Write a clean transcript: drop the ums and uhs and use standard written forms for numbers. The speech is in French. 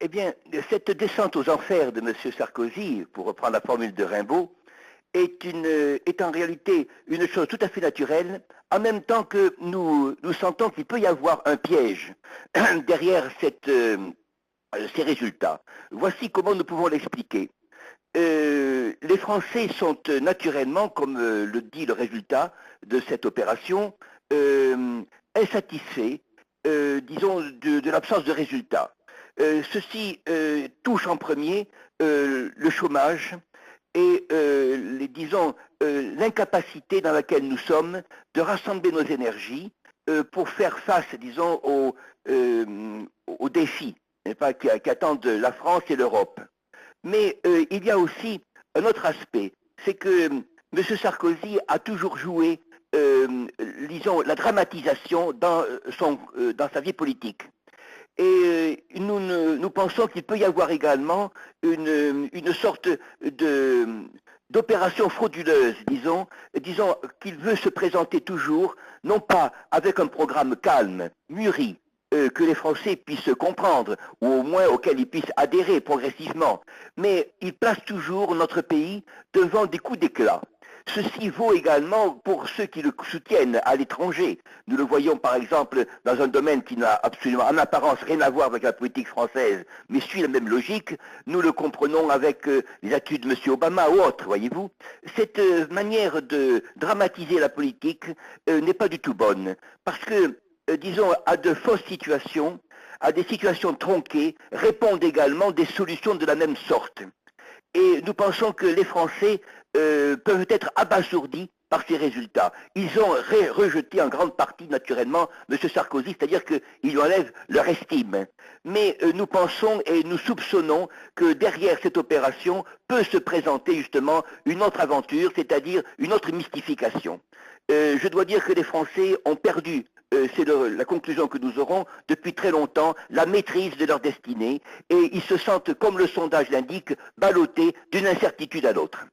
Eh bien, cette descente aux enfers de M. Sarkozy, pour reprendre la formule de Rimbaud, est en réalité une chose tout à fait naturelle, en même temps que nous sentons qu'il peut y avoir un piège derrière ces résultats. Voici comment nous pouvons l'expliquer. Les Français sont naturellement, comme le dit le résultat de cette opération, insatisfaits, disons, de l'absence de résultats. Ceci touche en premier le chômage et, disons, l'incapacité dans laquelle nous sommes de rassembler nos énergies pour faire face, disons, aux défis, n'est-ce pas, qui attendent la France et l'Europe. Mais il y a aussi un autre aspect, c'est que M. Sarkozy a toujours joué, disons, la dramatisation dans sa vie politique. Et nous pensons qu'il peut y avoir également une sorte d'opération frauduleuse, disons qu'il veut se présenter toujours, non pas avec un programme calme, mûri, que les Français puissent comprendre, ou au moins auquel ils puissent adhérer progressivement, mais il place toujours notre pays devant des coups d'éclat. Ceci vaut également pour ceux qui le soutiennent à l'étranger. Nous le voyons par exemple dans un domaine qui n'a absolument en apparence rien à voir avec la politique française, mais suit la même logique. Nous le comprenons avec les attitudes de M. Obama ou autres, voyez-vous. Cette manière de dramatiser la politique n'est pas du tout bonne, parce que, disons, à de fausses situations, à des situations tronquées, répondent également des solutions de la même sorte. Et nous pensons que les Français peuvent être abasourdis par ces résultats. Ils ont rejeté en grande partie, naturellement, M. Sarkozy, c'est-à-dire qu'ils lui enlèvent leur estime. Mais nous pensons et nous soupçonnons que derrière cette opération peut se présenter justement une autre aventure, c'est-à-dire une autre mystification. Je dois dire que les Français ont perdu, c'est la conclusion que nous aurons, depuis très longtemps, la maîtrise de leur destinée, et ils se sentent, comme le sondage l'indique, ballottés d'une incertitude à l'autre.